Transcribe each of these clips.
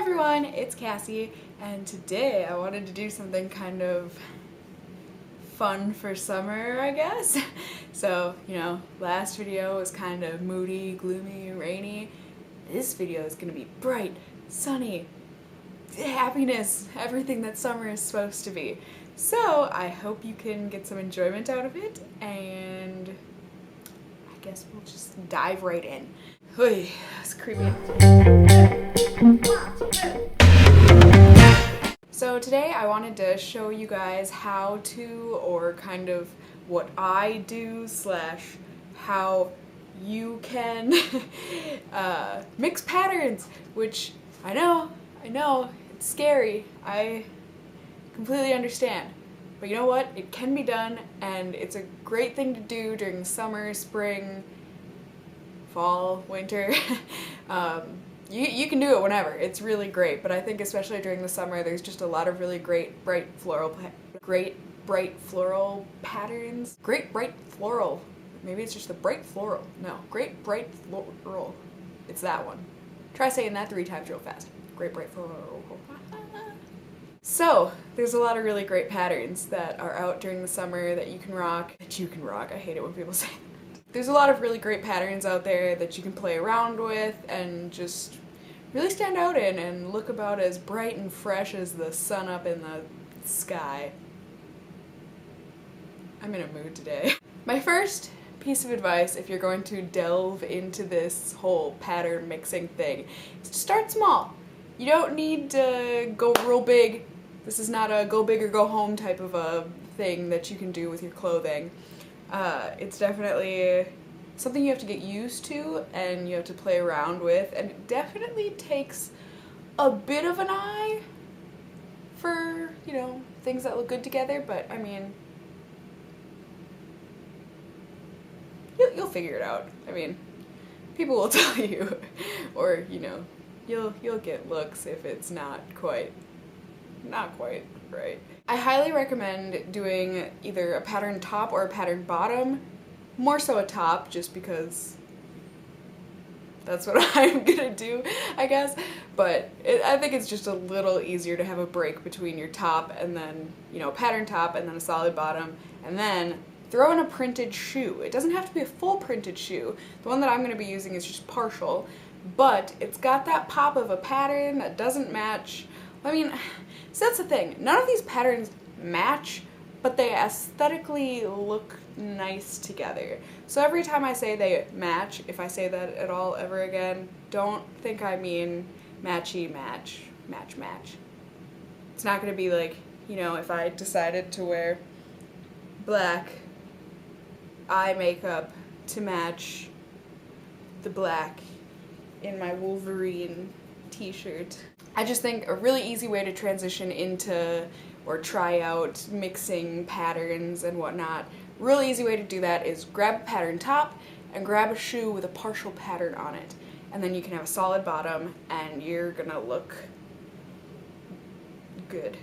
everyone, it's Cassie, and today I wanted to do something kind of fun for summer, I guess. So, last video was kind of moody, gloomy, rainy. This video is gonna be bright, sunny, happiness, everything that summer is supposed to be. So, I hope you can get some enjoyment out of it, and I guess we'll just dive right in. Oy, that's creepy. So today I wanted to show you guys how to, or kind of what I do slash how you can mix patterns, which I know, it's scary. I completely understand. But you know what? It can be done, and it's a great thing to do during summer, spring, fall, winter. You can do it whenever. It's really great, but I think especially during the summer there's just a lot of really great bright floral patterns. Great bright floral. Maybe it's just the bright floral. No, great bright floral. It's that one. Try saying that 3 times real fast. Great bright floral. So, there's a lot of really great patterns that are out during the summer that you can rock. I hate it when people say that. There's a lot of really great patterns out there that you can play around with and just really stand out in and look about as bright and fresh as the sun up in the sky. I'm in a mood today. My first piece of advice, if you're going to delve into this whole pattern mixing thing, is to start small. You don't need to go real big. This is not a go big or go home type of a thing that you can do with your clothing. It's definitely something you have to get used to and you have to play around with, and it definitely takes a bit of an eye for, things that look good together, but I mean, you'll figure it out. I mean, people will tell you, or, you'll get looks if it's not quite right. I highly recommend doing either a pattern top or a pattern bottom. More so a top, just because that's what I'm gonna do, I guess. But I think it's just a little easier to have a break between your top and then, pattern top and then a solid bottom, and then throw in a printed shoe. It doesn't have to be a full printed shoe. The one that I'm gonna be using is just partial, but it's got that pop of a pattern that doesn't match. I mean, so that's the thing. None of these patterns match, but they aesthetically look nice together. So every time I say they match, if I say that at all ever again, don't think I mean matchy match. It's not gonna be like, if I decided to wear black eye makeup to match the black in my Wolverine t-shirt. I just think a really easy way to transition into or try out mixing patterns and whatnot, really easy way to do that is grab a pattern top and grab a shoe with a partial pattern on it. And then you can have a solid bottom and you're gonna look good.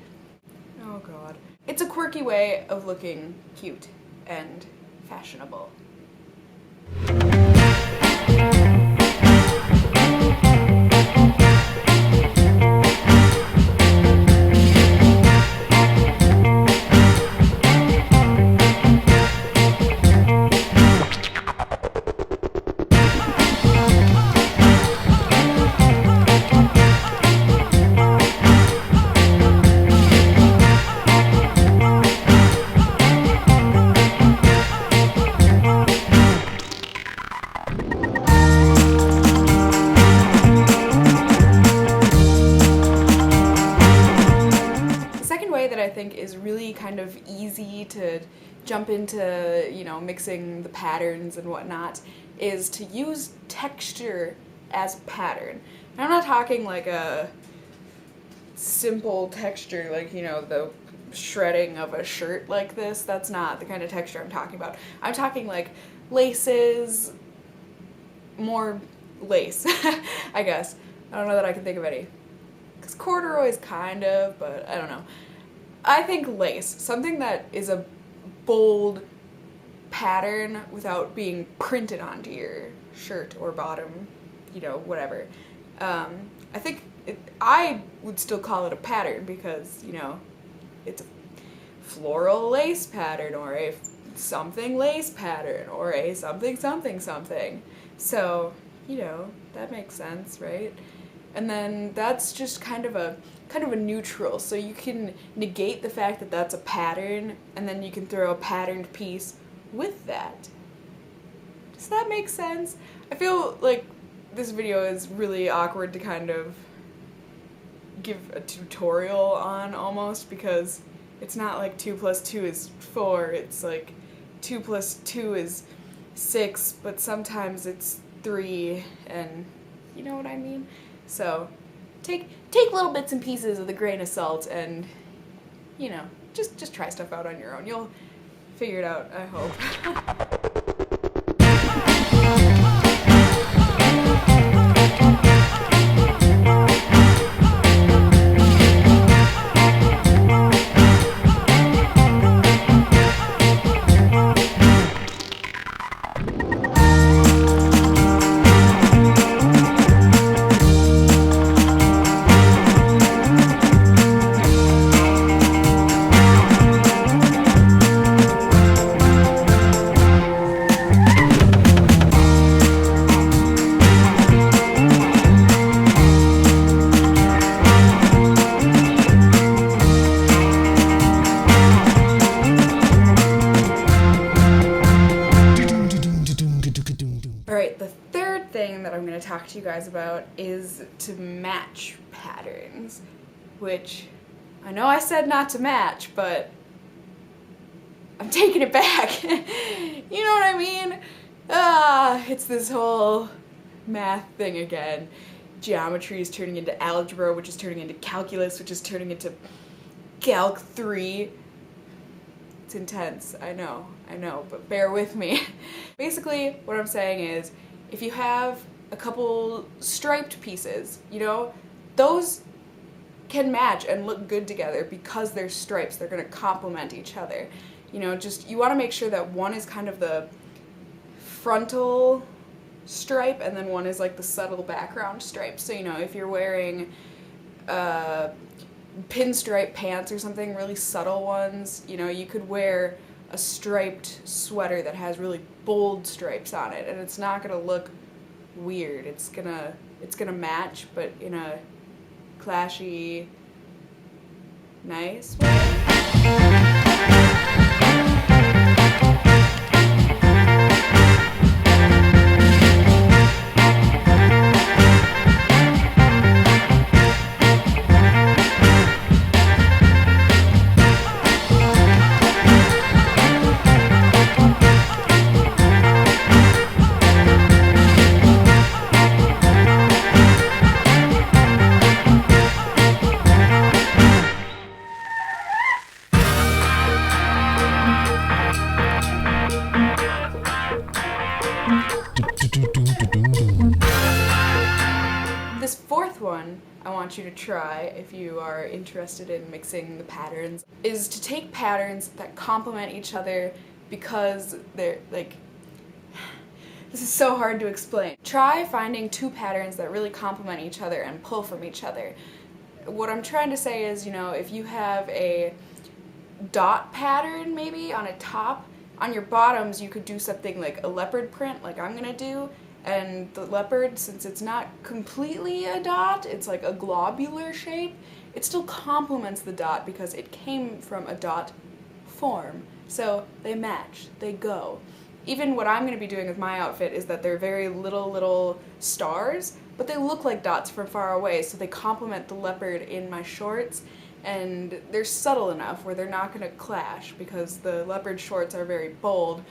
Oh god. It's a quirky way of looking cute and fashionable. That I think is really kind of easy to jump into, mixing the patterns and whatnot, is to use texture as a pattern. And I'm not talking like a simple texture, like, the shredding of a shirt like this. That's not the kind of texture I'm talking about. I'm talking like laces, more lace, I guess. I don't know that I can think of any. Because corduroy's kind of, but I don't know. I think lace, something that is a bold pattern without being printed onto your shirt or bottom, whatever. I think I would still call it a pattern because, you know, it's a floral lace pattern or a something lace pattern or a something something something. So, you know, that makes sense, right? And then that's just kind of a neutral. So you can negate the fact that that's a pattern, and then you can throw a patterned piece with that. Does that make sense? I feel like this video is really awkward to kind of give a tutorial on almost, because it's not like 2 + 2 is 4, it's like 2 + 2 is 6, but sometimes it's 3, and you know what I mean? So take little bits and pieces with a grain of salt, and you know, just try stuff out on your own. You'll figure it out, I hope. Alright, the third thing that I'm going to talk to you guys about is to match patterns, which I know I said not to match, but I'm taking it back. You know what I mean? It's this whole math thing again. Geometry is turning into algebra, which is turning into calculus, which is turning into Calc 3. It's intense, I know, but bear with me. Basically, what I'm saying is, if you have a couple striped pieces, you know, those can match and look good together because they're stripes. They're gonna complement each other. You know, just, you wanna make sure that one is kind of the frontal stripe and then one is like the subtle background stripe. So, you know, if you're wearing pinstripe pants or something, really subtle ones, you know, you could wear a striped sweater that has really bold stripes on it, and it's not gonna look weird. It's gonna match, but in a clashy, nice way. This fourth one I want you to try, if you are interested in mixing the patterns, is to take patterns that complement each other because they're like, this is so hard to explain. Try finding 2 patterns that really complement each other and pull from each other. What I'm trying to say is, you know, if you have a dot pattern maybe on a top, on your bottoms you could do something like a leopard print, like I'm gonna do, and the leopard, since it's not completely a dot, it's like a globular shape, it still complements the dot because it came from a dot form. So they match, they go. Even what I'm going to be doing with my outfit is that they're very little stars, but they look like dots from far away, so they complement the leopard in my shorts, and they're subtle enough where they're not going to clash because the leopard shorts are very bold,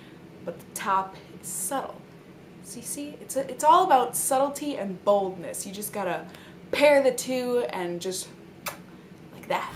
but the top is subtle. So you see, it's all about subtlety and boldness. You just gotta pair the two and just like that.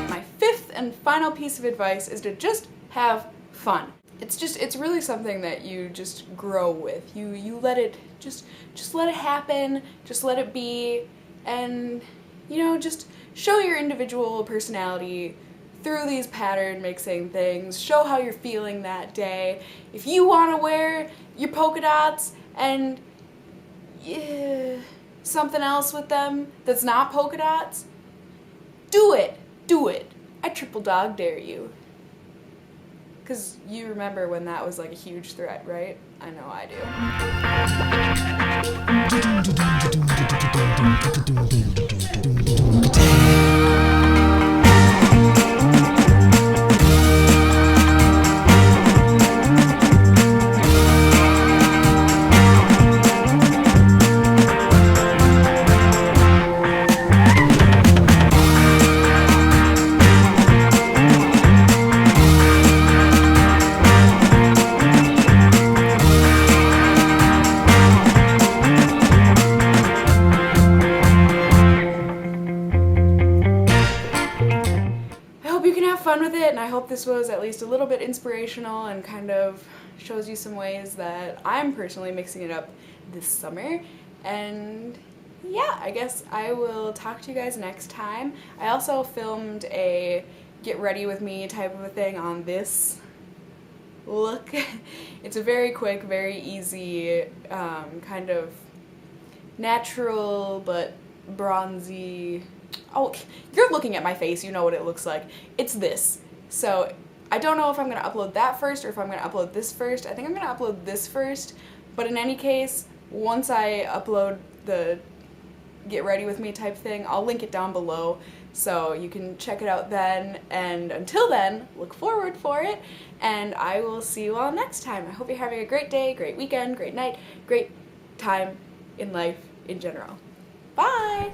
My fifth and final piece of advice is to just have fun. It's really something that you just grow with. You let it just let it happen, just let it be, and just show your individual personality through these pattern mixing things. Show how you're feeling that day. If you want to wear your polka dots and something else with them that's not polka dots, do it. I triple dog dare you. Because you remember when that was like a huge threat, right? I know I fun with it, and I hope this was at least a little bit inspirational and kind of shows you some ways that I'm personally mixing it up this summer. And yeah, I guess I will talk to you guys next time. I also filmed a get ready with me type of a thing on this look. It's a very quick, very easy, kind of natural but bronzy. Oh, you're looking at my face, you know what it looks like. It's this. So I don't know if I'm going to upload that first or if I'm going to upload this first. I think I'm going to upload this first, but in any case, once I upload the get ready with me type thing, I'll link it down below so you can check it out then. And until then, look forward for it, and I will see you all next time. I hope you're having a great day, great weekend, great night, great time in life in general. Bye!